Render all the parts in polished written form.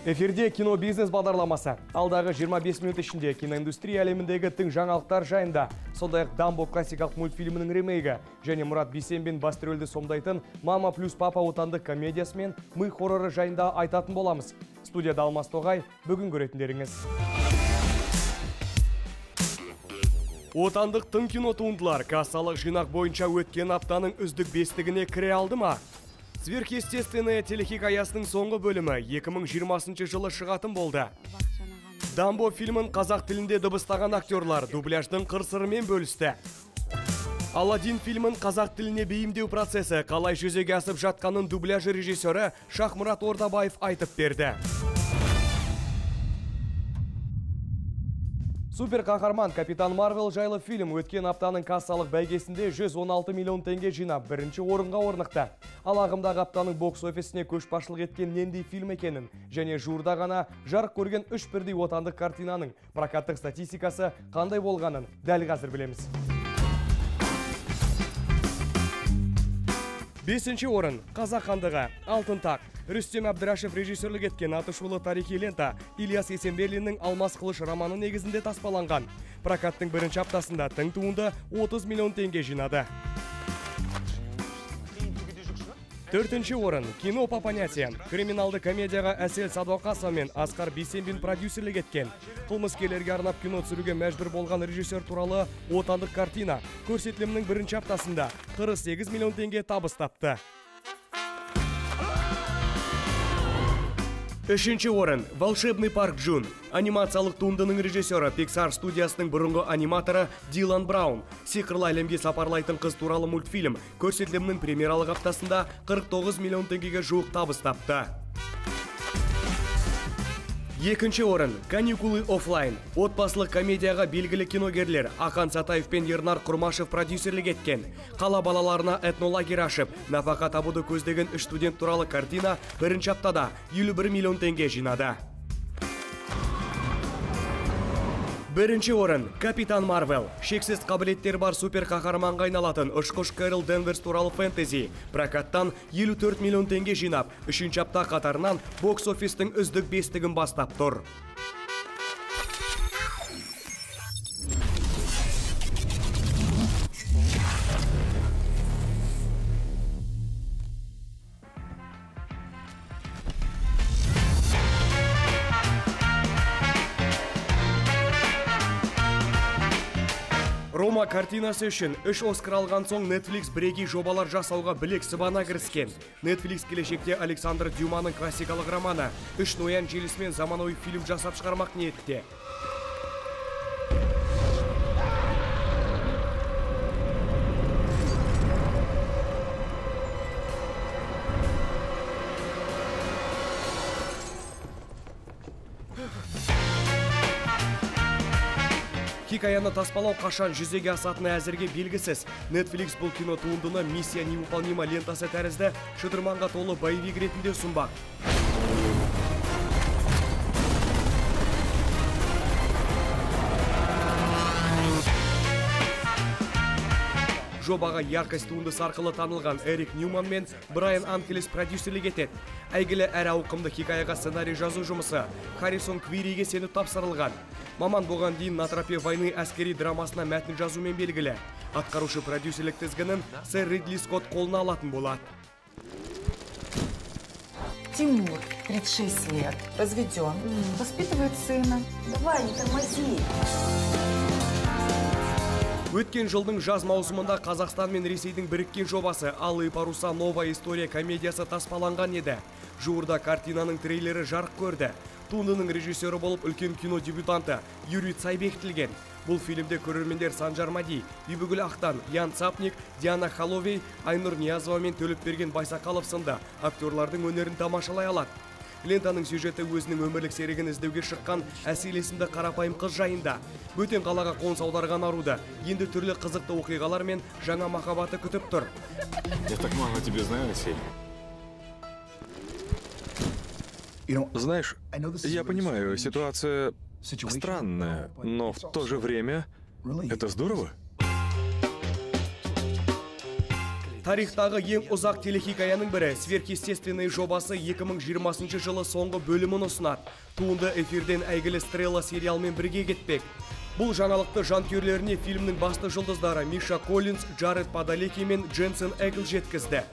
Эфирде кино бизнес бағдарламасы. Алдағы 25 минут ішінде киноиндустрия әлеміндегі тың жаңалықтар жайында, сондай-ақ Дамбо классикалық мультфильмінің ремейгі және Мұрат Бейсенбин басты рөлді сомдайтын «Мама плюс папа» отандық комедиясы мен «Мы» хорроры жайында айтатын боламыз. Студияда Алмас Тоғай, бүгін көретіндеріңіз. Отандық тың кино туындылар кассалық жинақ бойынша өткен аптаның үздік бестігіне кіре алды ма? Сверхъестественная телехикаясының соңғы бөлімі 2020 жылы шығатын болды. Дамбо фильмін қазақ тілінде дыбыстаған актерлар дубляждың қыр-сырымен бөлісті. Аладдин фильмін қазақ тіліне бейімдеу процесі қалай жүзеге асып жатқанын дубляжы режиссері Шахмұрат Ордабаев айтып берді. Супер қаһарман Капитан Марвел жайлы фильм өткен аптаның кассалық бәйгесінде 116 миллион теңге жинап, бірінші орынға орнықты. Ал ағымдағы аптаның бокс офисіне көшбасшылық еткен нендей фильм екенін және жуырда ғана жарық көрген 3 бірдей отандық картинаның прокаттық статистикасы қандай болғанын дәл қазір білеміз. 5-ші орын Қазақ хандығы Алтын тақ. Рүстем Әбдірашев режиссерлік еткен атышулы тарихи лента Ильяс Есенберлиннің Алмас қылыш романы негізінде таспаланған. Прокаттың бірінші аптасында тың туынды 30 миллион теңге жинады. 4-ші орын кино по понятиям. Криминалды комедияға Әсел Садуақасова мен Асқар Бейсенбин продюсерлік еткен. Қылмыскерлерге арнап кино түсіруге мәжбүр болған режиссер туралы отандық картина көрсетілімнің бірінші аптасында 48 миллион теңге табыс тапты. 3-ші орын «Волшебный парк Джун». Анимациялық туындының режиссері Pixar студиясының бұрынғы аниматоры Дилан Браун. Сиқырлы әлемге сапарлайтын қыз туралы мультфильм көрсетілімнің премьералық аптасында 49 миллион теңгеге жуық табыс тапты. 2-ші орын «Каникулы офлайн». Отбасылық комедияға белгілі киногерлер Ақан Сатаев пен Ернар Құрмашев продюсерлік еткен. Қала балаларына этнолагер ашып, нафақа табуды көздеген 3 студент туралы картина бірінші аптада 51 миллион теңге жинады. 1-ші орын Капитан Марвел. Шексіз қабілеттер бар супер қаһарманға айналатын ұшқыш Кэрол Денверс туралы фэнтези. Прокаттан 54 миллион теңге жинап, 3-ші апта қатарынан бокс офистің үздік бестігін бастап тұр. Рома картинасы үшін 3 Оскар алған соң Netflix бірегей жобалар жасауға білек сыбана кіріскен. Netflix келешекте Александр Дюманың классикалық романы 3 ноян желісімен заманауи фильм жасап шығармақ ниетте. Хикаяны таспалау қашан жүзеге асатыны әзірге белгісіз. Netflix бұл кино туындыны «Миссия невыполнима» лентасы тәрізді шытырманға толы боевик ретінде ұсынбақ. Жобаға яркость туындысы арқылы танылған Эрик Ньюман мен Брайан Анкелес продюсерлік етеді. Әйгілі әрі ауқымды хикаяға сценарий жазу жұмысы Харрисон Квириге сеніп тапсырылған. Маман бұған дейін «На тропе войны» әскери драмасына мәтін жазумен белгілі. Атқарушы продюсерлік тізгінін сэр Ридли Скотт қолына алатын болады. Тимур, 36 лет, разведен, воспитывает сына. Давай, не тормози. Өткен жылдың жаз маусымында Қазақстан мен Ресейдің біріккен жобасы «Алые паруса. Новая история» комедиясы таспаланған еді. Жуырда картинаның трейлері жарық көрді. Туындының режиссері болып үлкен кино дебютанты Юрий Цай бекітілген. Бұл фильмде көрермендер Санжар Мади, Бибігүл Ақтан, Ян Цапник, Диана Халовей, Айнұр Ниязова мен Төлепберген Байсақалов сынды актерлардың өнерін тамашалай алады. Лентаның сюжеті өзінің өмірлік серігін іздеуге шыққан Әсел есімді қарапайым қыз жайында. Бөтен қалаға қоныс аударған аруды енді түрлі қызықты оқиғалар мен жаңа махаббаты күтіп тұр. Я так мало тебе знаю, Әсел. Знаешь, я понимаю, ситуация странная, но в то же время это здорово. Тарихтағы ең ұзақ телехикаяның бірі «Сверхъестественный» жобасы 2020 жылы соңғы бөлімін ұсынады. Туынды эфирден әйгілі «Стрела» сериалмен бірге кетпек. Бұл жаңалықты жанкүйерлеріне фильмнің басты жұлдыздары Миша Коллинз, Джаред Падалеки мен Дженсен Экл жеткізді.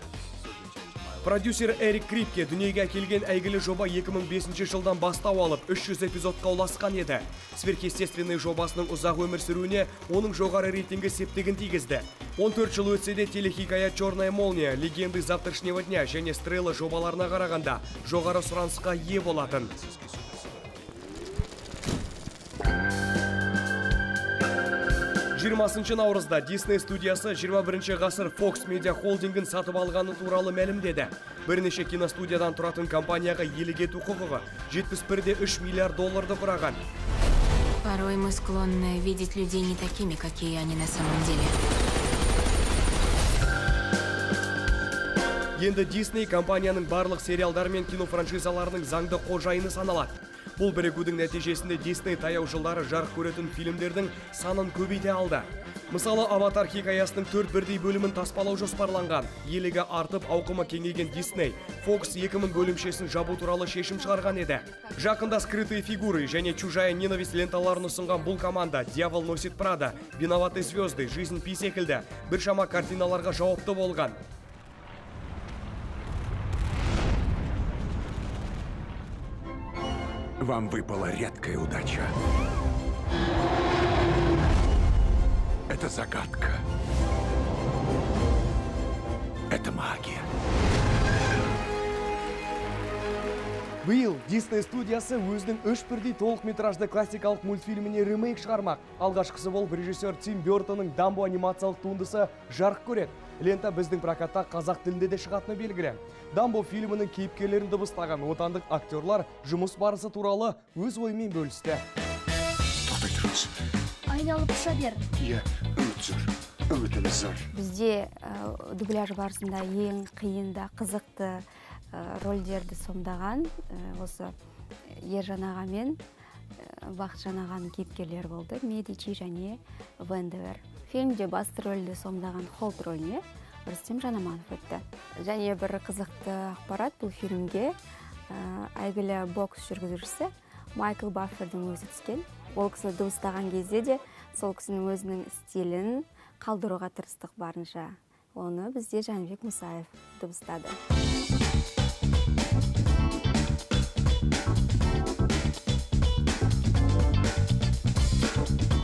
Продюсер Эрик Крипке дүниеге келген әйгілі жоба 2005 жылдан бастау алып 300 эпизодқа ұласқан еді. Сверхъестественный жобасының ұзақ өмір сүруіне оның жоғары рейтингі септігін тигізді. 14 жыл өтсе де телехикая «Черная молния», «Легенды завтрашнего дня» және «Стрела» жобаларына қарағанда жоғары сұранысқа ие болатын. 20 наурызда Disney студиясы 21 ғасыр Fox Media холдингін сатып алғаны туралы мәлімдеді. Бірнеше киностудиядан тұратын компанияға иелік ету құқығы 71,3 миллиард долларды құраған. Порой мы склонны видеть людей не такими, какие они на самом деле. Енді Disney компанияның барлық сериалдар мен кинофраншизаларының заңды қожайыны саналады. Бұл бірігудің нәтижесінде Disney таяу жылдары жарық көретін фильмдердің санын көбейте алды. Мысалы, Аватар хикаясының 4 бірдей бөлімін таспалау жоспарланған. Елігі артып, ауқымы кеңейген Disney, Fox 2000 бөлімшесін жабу туралы шешім шығарған еді. Жақында «Скрытые фигуры» және «Чужая ненависть» ленталарын ұсынған бұл команда «Дьявол носит Прада», «Виноваты звезды», «Жизнь Пи» секілді біршама картиналарға жауапты болған. Вам выпала редкая удача. Это загадка. Это магия. Биыл Disney студиясы өзінің 3 бірдей толық метражды классикалық мультфильміне ремейк шығармақ. Алғашқысы болып режиссер Тим Бёртонның «Дамбо» анимациялық туындысы жарық көреді. Лента біздің прокатта қазақ тілінде де шығатыны белгілі. «Дамбо» фильмінің кейіпкерлерін дыбыстаған отандық актерлар жұмыс барысы туралы өз ойымен бөлісті. Тоқтай тұрыңыз. Айналып ұша бер. Иә, үміт зор. Үмітіміз зор. Бізде дубляж барысында ең қиында қызықты рөлдерді сомдаған осы Ержан аға мен Бақытжан ағаның кейіпкерлері болды. Медичи және Вендевер. Фильмде басты рөлді сомдаған Холт рөліне Рүстем Жанаманов өтті. Және бір қызықты ақпарат бұл фильмге әйгілі бокс жүргізушісі Майкл Баффердің өзі түскен. Ол кісіні дыбыстаған кезде де сол кісінің өзінің стилін қалдыруға тырыстық барынша. Оны бізде Жанбек Мұсаев дыбыстады.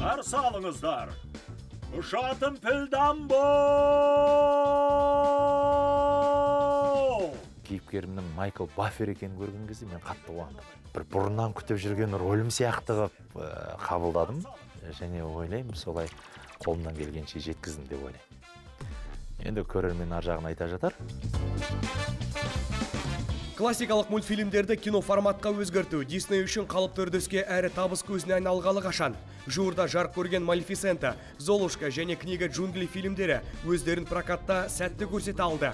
Қарсы алыңыздар. Ұшатын піл Дамбо! Кейіпкерімнің Майкл Баффер екенін көрген кезде мен қатты қуандым. Бір бұрыннан күтіп жүрген рөлім сияқты қылып қабылдадым. Және ойлаймын, солай қолымнан келгенше жеткіздім деп ойлаймын. Енді көрермен ар жағын айта жатар. Классикалық мультфильмдерді кино форматқа өзгерту Disney үшін қалыпты үрдіске әрі табыс көзіне айналғалы қашан. Жуырда жарық көрген «Малефисента», «Золушка» және «Книга джунглей» фильмдері өздерін прокатта сәтті көрсете алды.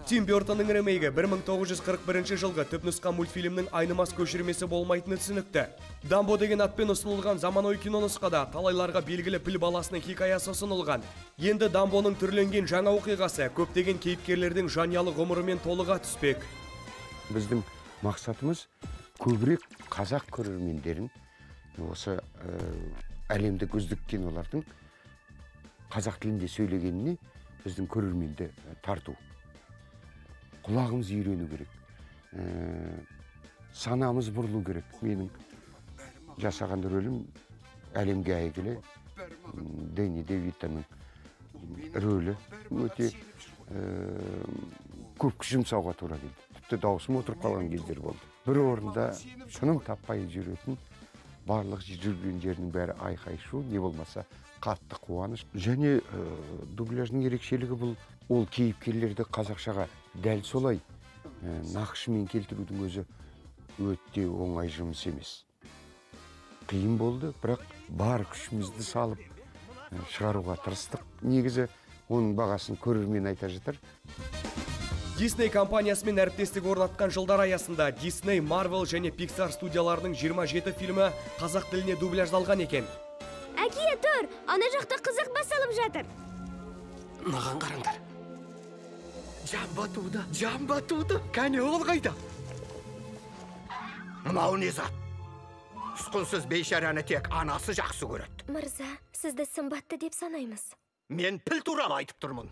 Тим Бёртонның ремейгі 1941 жылғы түпнұсқа мультфильмнің айнымас көшірмесі болмайтыны түсінікті. «Дамбо» деген атпен ұсынылған заманауи кинонұсқада талайларға белгілі піл баласының хикаясы ұсынылған. Енді «Дамбоның» түрленген жаңа оқиғасы көптеген кейіпкерлердің жанялы ғұмырымен толыға түспек. Біздің мақсатымыз көбірек қазақ көрермендерін осы әлемдік үздік кинолардың қазақ тілінде сөйлегеніне біздің көрерменді тарту. Құлағымыз үйрену керек. Санамыз бұрылу керек. Менің жасаған рөлім әлемге әйгілі Дэнни Девитоның рөлі өте көп күш жұмсауға тура келді. Тіпті даусым отырып қалған кездер болды. Бір орында тыным таппай жүретін, барлық жүрген жерінің бәрі айқай-шу, не болмаса қатты қуаныш. Және дубляжның ерекшелігі бұл, ол кейіпкерлерді қазақшаға дәл солай нақышымен келтірудің өзі өте оңай жұмыс емес. Қиын болды, бірақ бар күшімізді салып шығаруға тырыстық. Негізі оның бағасын көрермен айта жатар. Disney компаниясымен әріптестік орнатқан жылдар аясында Disney, Marvel және Pixar студияларының 27 фильмі қазақ тіліне дубляждалған екен. Әке, тұр! Ана жақта қызық басылып жатыр. Маған қараңдар. Жан батуды, кәне ол қайда? Мынау не зат? Тұсқынсыз бейшараны тек анасы жақсы көреді. Мырза, сізді сымбатты деп санаймыз. Мен піл туралы айтып тұрмын.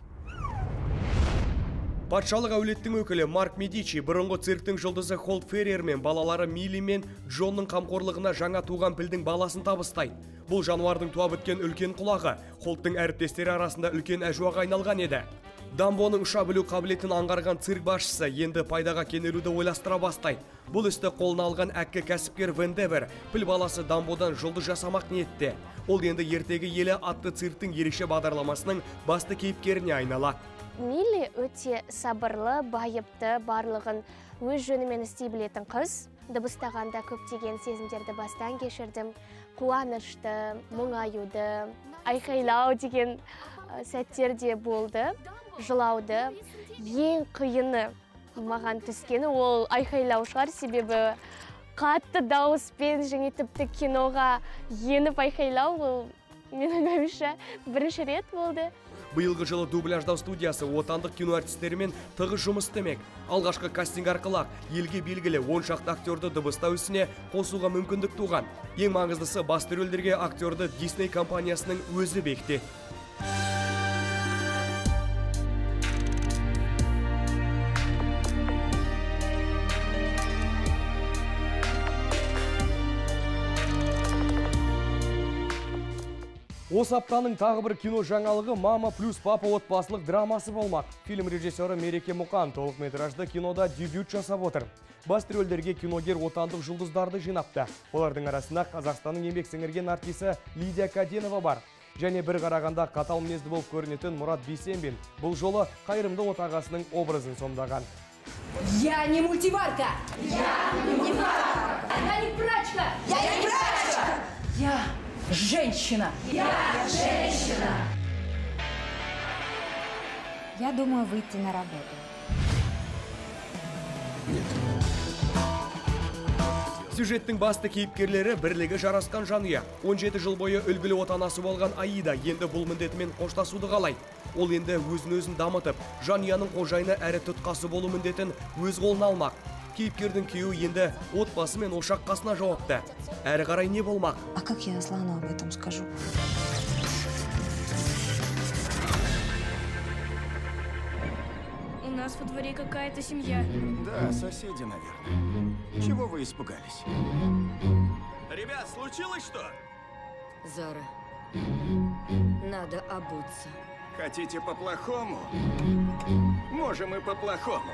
Патшалық әулеттің өкілі Марк Медичи бұрынғы цирктің жұлдызы Холт Феррер мен балалары Милли мен Джонның қамқорлығына жаңа туған пілдің баласын табыстайды. Бұл жануардың туа біткен үлкен құлағы Холттың әріптестері арасында үлкен әжуаға айналған еді. Дамбоның ұша білу қабілетін аңғарған цирк басшысы енді пайдаға кенелуді ойластыра бастайды. Бұл істі қолына алған әккі кәсіпкер Вендевер піл баласы Дамбодан жұлдыз жасамақ ниетте. Ол енді ертегі елі атты цирктің ерекше бағдарламасының басты кейіпкеріне айналады. Милли өте сабырлы, байыпты, барлығын өз жөнімен істей білетін қыз. Дыбыстағанда көптеген сезімдерді бастан кешірдім. Қуанышты, мұңаюды, айқайлау деген сәттерде болды. Жылауды. Ең қиыны маған түскені ол айқайлау шығар, себебі қатты дауыспен және тіпті киноға еніп айқайлау ол менің ойымша бірінші рет болды. Биылғы жылы дубляждау студиясы отандық кино әртістерімен тығыз жұмыс істемек. Алғашқы кастинг арқылы елге белгілі 10 шақты актерді дыбыстау ісіне қосуға мүмкіндік туған. Ең маңыздысы басты рөлдерге актерді Disney компаниясының өзі бекітеді. Осы аптаның тағы бір кино жаңалығы «Мама плюс папа» отбасылық драмасы болмақ. Фильм режиссері Мереке Мұқан толықметражды кинода дебют жасап отыр. Басты рөлдерге киногер отандық жұлдыздарды жинапты. Олардың арасында Қазақстанның еңбек сіңірген артисі Лидия Каденова бар. Және бір қарағанда қатал мінезді болып көрінетін Мұрат Бейсенбин бұл жолы қайырымды отағасының образын сомдаған. Я не мультиварка! Я не мультиварка! Я не прачка! Я не прачка! Я женщина! Я женщина! Я думаю выйти на работу. Сюжеттің басты кейіпкерлері бірлігі жарасқан жанұя. 17 жыл бойы үлгілі отанасы болған Аида енді бұл міндетімен қоштасуды қалайды. Ол енді өзін дамытып, жанұяның қожайыны әрі тұтқасы болу міндетін өз қолына алмақ. Кейіпкердің күйеуі енді отбасы мен ошақ қасына жауапты. Әрі қарай не болмақ? А как я Аслану об этом скажу? У нас во дворе какая-то семья. Да, соседи, наверное. Чего вы испугались? Ребят, случилось что? Зара, надо обуться. Хотите по-плохому? Можем и по-плохому.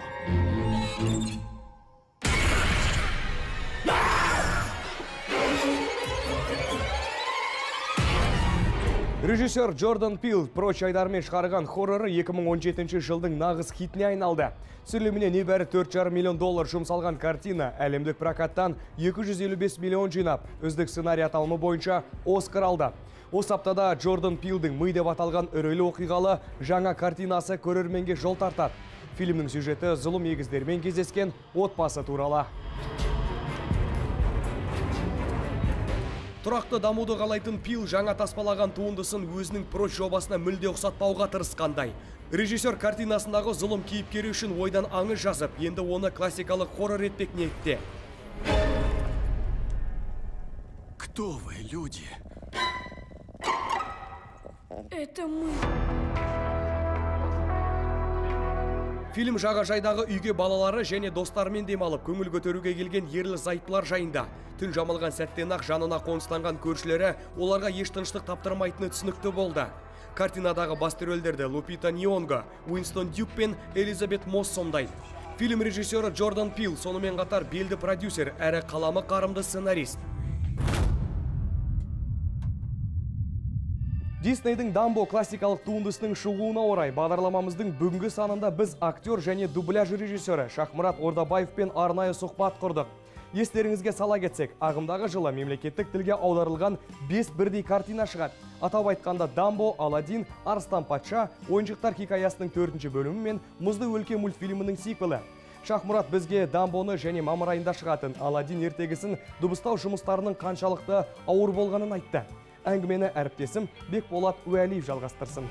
Режиссер Джордан Пил Прочь айдармен шығарған хорроры 2017 жылдың нағыз хитіне айналды. Түсіріліміне небәрі $4,5 миллион жұмсалған картина әлемдік прокаттан 255 миллион жинап, үздік сценарий аталымы бойынша Оскар алды. Осы аптада Джордан Пилдің «Ми» деп аталған үрейлі оқиғалы жаңа картинасы көрерменге жол тартады. Фильмнің сюжеті зұлым егіздермен кездескен отбасы туралы. Тұрақты дамуды қалайтын Пил жаңа таспалаған туындысын өзінің Прочь жобасына мүлде ұқсатпауға тырысқандай. Режиссер картинасындағы зұлым кейіпкері үшін ойдан аңыз жазып, енді оны классикалық хоррор етпек ниетте. Кто вы, люди? Это мы. Фильм жағажайдағы үйге балалары және достарымен демалып, көңіл көтеруге келген ерлі зайыптылар жайында. Түн жамылған сәттен ақ жанына қоныстанған көршілері оларға еш тыныштық таптырмайтыны түсінікті болды. Картинадағы басты рөлдерді Лупита Ньонго, Уинстон Дюк пен Элизабет Мосс сомдайды. Фильм режиссері Джордан Пил сонымен қатар белді продюсер әрі қаламы қарымды сценарист. Диснейдің Дамбо классикалық туындысының шығуына орай бағдарламамыздың бүгінгі санында біз актер және дубляж режиссері Шахмұрат Ордабаевпен арнайы сұхбат құрдық. Естеріңізге сала кетсек, ағымдағы жылы мемлекеттік тілге аударылған 5 бірдей картина шығады. Атап айтқанда Дамбо, Аладдин, Арыстан патша, ойыншықтар хикаясының 4-ші бөлімі мен Мұзды өлке мультфильмінің сиквелі. Шахмұрат бізге Дамбоны және мамыр айында шығатын Аладдин ертегісін дыбыстау жұмыстарының қаншалықты ауыр болғанын айтты. Әңгімені әріптесім Бекболат Уәлиев жалғастырсын.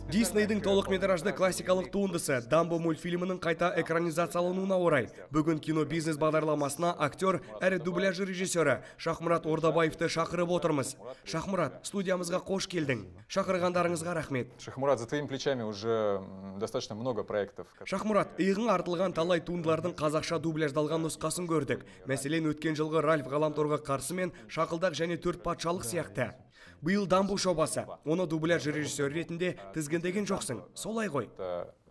Диснейдің толықметражды классикалық туындысы Дамбо мультфильмінің қайта экранизациялануына орай бүгін кино бизнес бағдарламасына актер әрі дубляжы режиссері Шахмұрат Ордабаевты шақырып отырмыз. Шахмұрат, студиямызға қош келдің. Шақырғандарыңызға рахмет. Шахмұрат, за твоими плечами уже достаточно много проектов. Шахмұрат, иығың артылған талай туындылардың қазақша дубляждалған нұсқасын көрдік. Мәселен, өткен жылғы Ральф Ғаламторға қарсы мен Шақылдақ және Төрт патшалық сияқты. Биыл Дамбо жобасы. Оны дубляж режиссер ретінде тізгіндеген жоқсың. Солай ғой.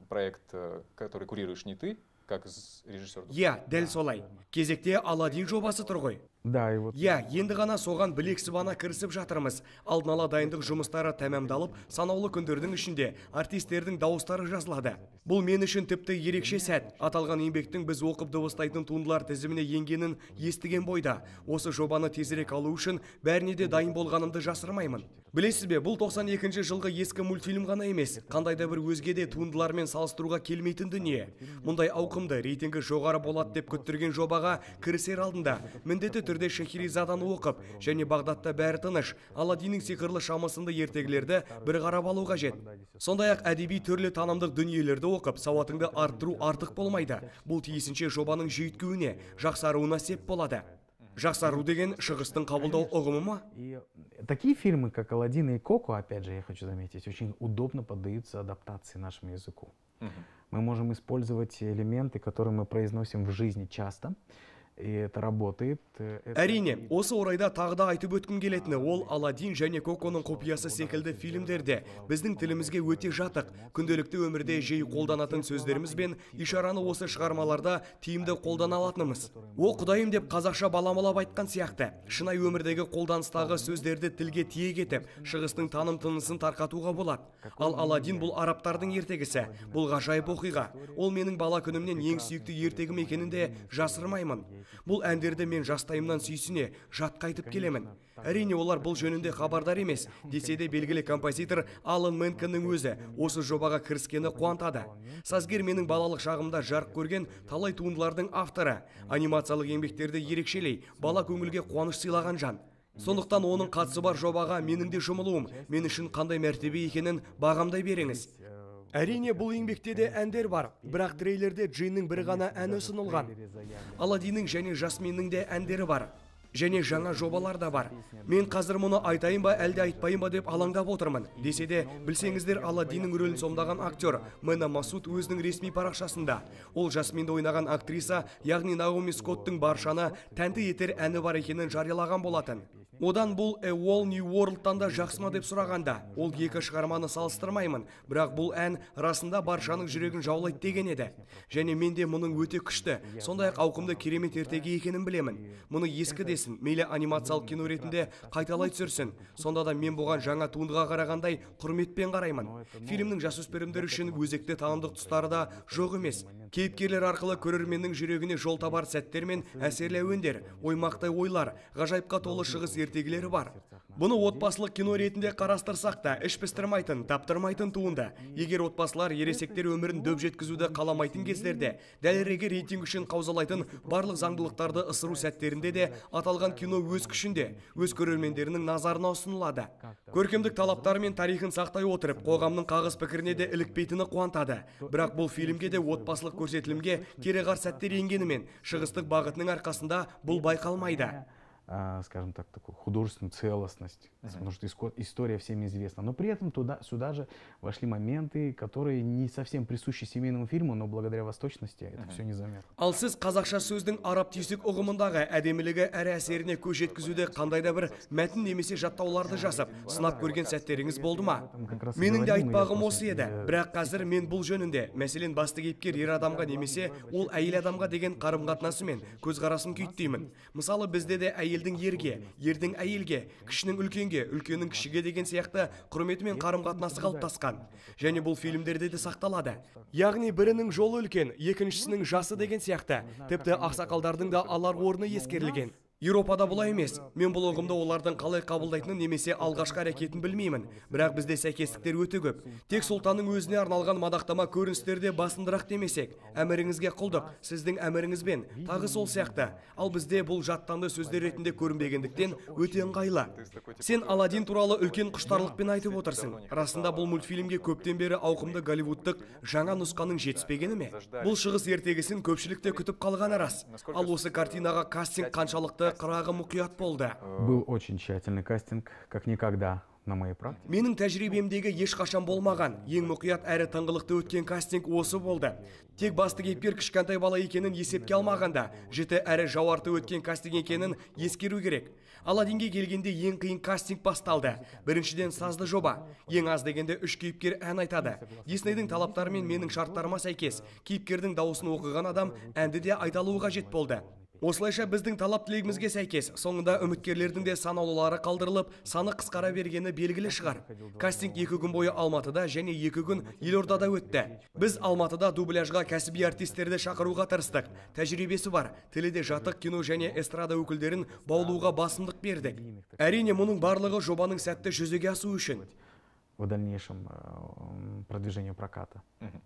Проект, который курируешь не ты, как режиссер. Дәл солай. Кезекте Аладдин жобасы тұр ғой. Енді ғана соған білек сыбана кірісіп жатырмыз. Алдын ала дайындық жұмыстары тәмамдалып, санаулы күндердің ішінде артистердің дауыстары жазылады. Бұл мен үшін тіпті ерекше сәт. Аталған еңбектің біз оқып дыбыстайтын туындылар тізіміне енгенін естіген бойда. Осы жобаны тезірек алу үшін бәріне де дайын болғанымды жасырмаймын. Білесіз бе, бұл 92 жылғы ескі мультфильм ғана емес, қандай да бір өзге де туындылармен салыстыруға келмейтін дүние. Мұндай ауқымды, рейтингі жоғары болады деп күттірген жобаға кірісер алдында міндетті түрде Шахерезаданы оқып, және Бағдатта бәрі тыныш, Аладдиннің сиқырлы шамысынды ертегілерді бір қарап алу қажет. Сондай-ақ әдеби түрлі танымдық дүниелерді оқып, сауатыңды арттыру артық болмайды. Бұл тиісінше жобаның жүйткуіне, жақсаруына сеп болады. Жақсару деген шығыстың қабылдау ұғымы ма? Такие фильмы, как «Аладдин» и «Коко», опять же, я хочу заметить, очень удобно поддаются адаптации нашему языку. Мы можем использовать элементы, которые мы произносим в жизни часто, и это работает. Әрине, осы орайда тағы да айтып өткім келетіні, ол Аладдин және Коконың құпиясы секілді фильмдерде біздің тілімізге өте жатық, күнделікті өмірде жиі қолданатын сөздеріміз бен ишараны осы шығармаларда тиімді қолдана алатынымыз. О, құдайым деп қазақша баламалап айтқан сияқты, шынайы өмірдегі қолданыстағы сөздерді тілге тиек етіп, шығыстың таным тынысын тарқатуға болады. Ал Аладдин бұл арабтардың ертегісі, бұл ғажайып оқиға. Ол менің бала күнімнен ең сүйікті ертегім екенін де жасырмаймын. Бұл әндерді мен жастайымнан сүйсіне, жатқа айтып келемін. Әрине, олар бұл жөнінде хабардар емес, десе де белгілі композитор Алан Менкеннің өзі осы жобаға кіріскені қуантады. Сазгер менің балалық шағымда жарық көрген талай туындылардың авторы, анимациялық еңбектерді ерекшелей, бала көңілге қуаныш сыйлаған жан. Сондықтан оның қатысы бар жобаға менің де жұмылуым, мен үшін қандай мәртебе екенін бағамдай беріңіз. Әрине, бұл еңбекте де әндер бар, бірақ трейлерде Джиннің бір ғана әні ұсынылған. Аладдиннің және Жасминнің де әндері бар. Және жаңа жобалар да бар. Мен қазір мұны айтайын ба, әлде айтпайын ба деп алаңдап отырмын. Десе де, білсеңіздер, Аладдиннің рөлін сомдаған актер Мэна Масуд өзінің ресми парақшасында. Ол Жасминді ойнаған актриса, яғни Наоми Скоттың баршаны тәнті етер әні бар екенін жариялаған болатын. Одан бұл A Whole New World'тан да жақсыма деп сұрағанда, ол екі шығарманы салыстырмаймын, бірақ бұл ән расында баршаның жүрегін жаулайды деген еді. Және менде мұның өте күшті, сондай-ақ ауқымды керемет ертегі екенін білемін. Мұны ескі десін, мейлі анимациялық кино ретінде қайталай түсірсін. Сонда да мен бұған жаңа туындыға қарағандай құрметпен қараймын. Фильмнің жасөспірімдер үшін өзекті танымдық тұстары да жоқ емес. Кейіпкерлер арқылы көрерменнің жүрегіне жол табар сәттер мен әсерлі әуендер, оймақтай ойлар, ғажайыпқа толы шығыс ертегілері бар. Бұны отбасылық кино ретінде қарастырсақ та, іш пістірмайтын, таптырмайтын туынды. Егер отбасылар ересектер өмірін дөп жеткізуді қаламайтын кездерде, дәлірегі рейтинг үшін қаузалайтын барлық заңдылықтарды ысыру сәттерінде де аталған кино өз күшінде, өз көрермендерінің назарына ұсынылады. Көркемдік талаптары мен тарихын сақтай отырып, қоғамның қағыс пікіріне де ілікпейтіні қуантады. Бірақ бұл фильмге де отбасылық көрсетілімге кереғар сәттер енгенімен, шығыстық бағытының арқасында бұл байқалмайды. Скажем так, такую художественную целостность, потому что история всем известна. Но при этом сюда же вошли моменты, которые не совсем присущи семейному фильму, но благодаря восточности это все незаметно. Ал сіз қазақша сөздің араб түйсік ұғымындағы әдемілігі әрі әсеріне көз жеткізуде қандайда бір мәтін немесе жаттауларды жасап, сынап көрген сәттеріңіз болды ма? Менің де айтпағым осы еді, бірақ қазір мен бұл жөнінде, мәселен басты кейіпкер ер адамға немесе ол әйел адамға деген қарым-қатынасы мен көзқарасын күйттеймін. Мысалы бізде де әйелдің ерге, ердің әйелге, кішінің үлкенге, үлкеннің кішіге деген сияқты құрметі мен қарым-қатынасы қалыптасқан. Және бұл фильмдерде де сақталады. Яғни бірінің жолы үлкен, екіншісінің жасы деген сияқты. Тіпті ақсақалдардың да алар орны ескерілген. Еуропада бұлай емес. Мен блогымда олардың қалай қабылдайтынын немесе алғашқы әрекетін білмеймін. Бірақ бізде сәйкестіктер өте көп. Тек сұлтанның өзіне арналған мадақтама көріністерде басындырақ демесек, әміріңізге құлдық, сіздің әміріңізбен, тағы сол сияқты. Ал бізде бұл жаттанды сөздер ретінде көрінбегендіктен өте ыңғайлы. Сен Аладдин туралы үлкен құштарлықпен айтып отырсың. Расында бұл мультфильмге көптен бері ауқымды голливудтық жаңа нұсқаның жетіспегені ме? Бұл шығыс ертегісін көпшілікте күтіп қалғаны рас. Ал осы картинаға кастинг қаншалықты қырағы мұқият болды. Был очень тщательный кастинг, как никогда на моей практике. Менің тәжірибемдегі ешқашан болмаған, ең мұқият әрі тыңғылықты өткен кастинг осы болды. Тек басты кейіпкер кішкентай бала екенін есепке алмағанда, жіті әрі жауарты өткен кастинг екенін ескеру керек. Аладдинге келгенде ең қиын кастинг басталды. Біріншіден сазды жоба. Ең аз дегенде 3 кейіпкер ән айтады. Диснейдің талаптары мен менің шарттарыма сәйкес, кейіпкердің дауысын оқыған адам әнді де айта алуы қажет болды. Осылайша біздің талап тілегімізге сәйкес, соңында үміткерлердің де санаулылары қалдырылып, саны қысқара бергені белгілі шығар. Кастинг 2 күн бойы Алматыда және 2 күн Елордада өтті. Біз Алматыда дубляжға кәсіби артистерді шақыруға тырыстық. Тәжірибесі бар, тілі де жатық, кино және эстрада өкілдерін баулуға басымдық бердік. Әрине, мұның барлығы жобаның сәтті жүзеге асу үшін. В дальнейшем продвижению проката.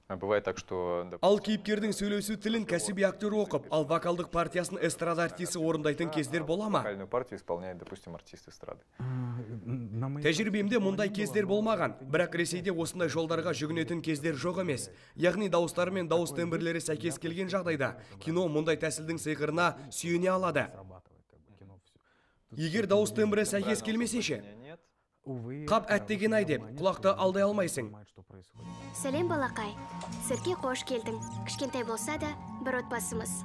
Бывает так, что... Ал кейіпкердің сөйлесу тілін кәсіби актер оқып, ал вокалдық партиясын эстрада артисі орындайтын кездер бола ма? Вокальную партию исполняет, допустим, артист эстрады. Тәжірибемде мұндай кездер болмаған, бірақ Ресейде осындай жолдарға жүгінетін кездер жоқ емес. Яғни дауыстары мен дауыс тембрлері сәйкес келген жағдайда, кино мұндай тәсілдің сиқырына сүйене алады. Егер дауыс тембрі сәйкес келмесе ше? Қап әттеген ай деп, құлақты алдай алмайсың. Сәлем балақай, сірке қош келдің. Кішкентай болса да, бір отбасымыз.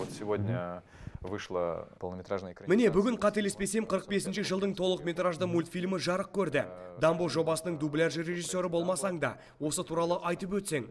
Вот сегодня вышла полнометражная экранизация. Міне, бүгін қателеспесем 45-ші жылдың толық метражды мультфильмі жарық көрді. Дамбо жобасының дубляжы режиссері болмасаң да, осы туралы айтып өтсең.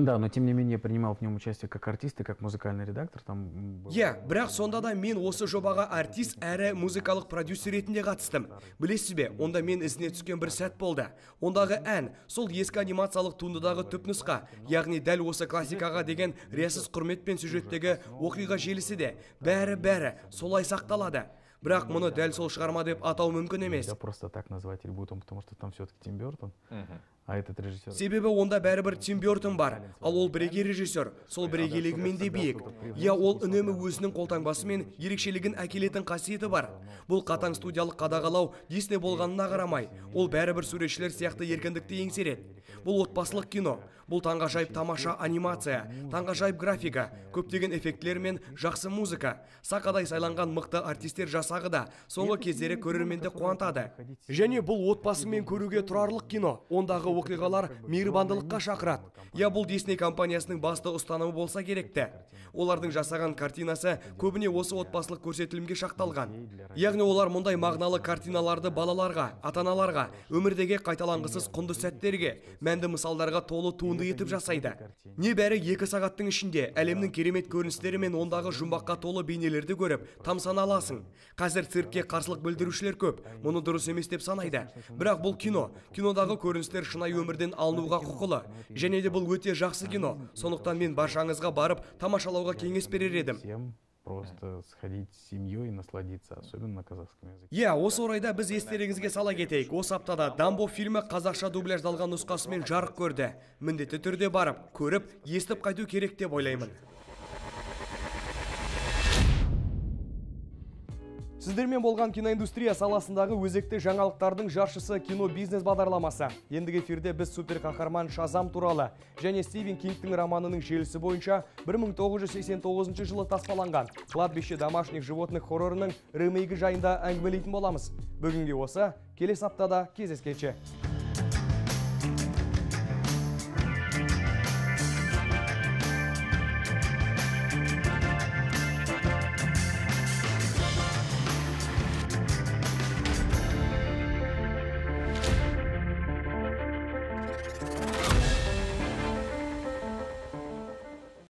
Да, но тем не менее принимал в нем участие как артист и как музыкальный редактор. Бірақ сонда да мен осы жобаға артист әрі музыкалық продюсер ретінде қатыстым. Білесіз бе, онда мен ізіне түскен бір сәт болды. Ондағы ән, сол ескі анимациялық туындыдағы түпнұсқа, яғни дәл осы классикаға деген риясыз құрмет пен сюжеттегі оқиға желісі де бәрі солай сақталады. Бірақ мұны дәл сол шығарма деп атау мүмкін емес. Да просто так назвать ребутом, потому что там все-таки Тим Бёртон. А этот режиссер... Себебі онда бәрібір Тим Бёртон бар, ал ол бірегей режиссер, сол бірегейлігімен де биік. Ол үнемі өзінің қолтаңбасымен ерекшелігін әкелетін қасиеті бар. Бұл қатаң студиялық қадағалау Дисней болғанына қарамай, ол бәрібір суретшілер сияқты еркіндікті еңсереді. Бұл отбасылық кино, бұл таңғажайып тамаша анимация, таңғажайып графика, көптеген эффектлер мен жақсы музыка, сақадай сайланған мықты артистер жасағы да соңғы кездері көрерменді қуантады. Және бұл отбасымен көруге тұрарлық кино, ондағы оқиғалар мейірбандылыққа шақырады. Бұл Disney компаниясының басты ұстанымы болса керекті. Олардың жасаған картинасы көбіне осы отбасылық көрсетілімге шақталған. Яғни олар мұндай мағыналы картиналарды балаларға, ата-аналарға, өмірдегі қайталанғысыз құнды сәттерге, мәнді мысалдарға толы туынды етіп жасайды. Небәрі 2 сағаттың ішінде әлемнің керемет көріністері мен ондағы жұмбаққа толы бейнелерді көріп, тамсана аласың. Қазір циркке қарсылық білдірушілер көп, мұны дұрыс емес деп санайды. Бірақ бұл кино, кинодағы көріністер шынайы өмірден алынуға құқылы. Және де бұл өте жақсы кино. Сондықтан мен баршаңызға барып тамашалауға кеңес берер едім. Просто сходить с семьей и насладиться, особенно на казахском языке. Осы орайда біз естеріңізге сала кетейік. Осы аптада Дамбо фильмі қазақша дубляждалған нұсқасымен жарық көрді. Міндетті түрде барып, көріп, естіп қайту керек деп ойлаймын. Сіздермен болған киноиндустрия саласындағы өзекті жаңалықтардың жаршысы кино бизнес бағдарламасы. Ендігі эфирде біз супер қаһарман Шазам туралы және Стивен Кингтің романының желісі бойынша 1989 жылы таспаланған «Кладбище домашних животных» хоррорының ремейкі жайында әңгімелейтін боламыз. Бүгінге осы, келесі аптада кездескенше.